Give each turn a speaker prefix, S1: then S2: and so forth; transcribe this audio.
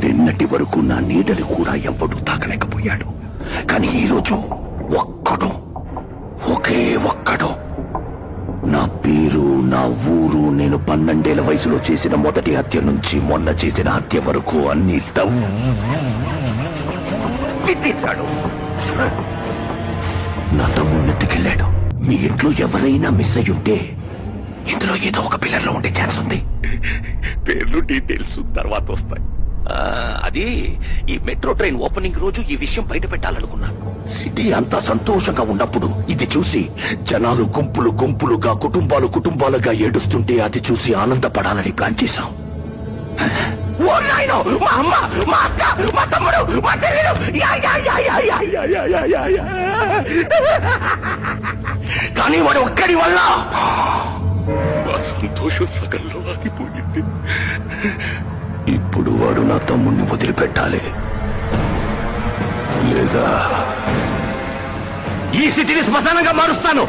S1: నిన్నటి వరకు నా నీడని కూడా ఎవ్వడూ తాకలేకపోయాడు. కానీ ఈరోజు ఒకే ఒక్కడు నా పేరు, నా ఊరు, నేను 12 ఏళ్ల వయసులో చేసిన మొదటి హత్య నుంచి మొన్న చేసిన హత్య వరకు అన్ని తవ్విచ్చాడు. నా తమ్ముడిని ఎత్తుకెళ్ళాడు. మీ ఇంట్లో ఎవరైనా మిస్ అయ్యి ఉంటే ఇందులో ఏదో ఒక పిల్లర్లో ఉండే ఛాన్స్ ఉంది. పేర్లు డీటెయిల్స్ తర్వాత వస్తాయి. అది ఈ మెట్రో ట్రైన్ ఓపెనింగ్ రోజు ఈ విషయం బయట పెట్టాలనుకున్నాను. సిటీ అంతా సంతోషంగా ఉన్నప్పుడు ఇది చూసి జనాలు గుంపులు గుంపులుగా, కుటుంబాలుగా ఏడుస్తుంటే అది చూసి ఆనందపడాలని ప్లాన్ చేశాం. ఓ నాయనో, మా అమ్మ, మా అక్క, మా తమ్ముడు, మా చెల్లెలు, కానీ వాడు ఒక్కడి వల్ల సంతోషం సగంలో ఆగిపోయింది. ఇప్పుడు వాడు నా తమ్ముణ్ణి వదిలిపెట్టాలి, లేదా ఈ సిటీని శ్మశానంగా మారుస్తాను.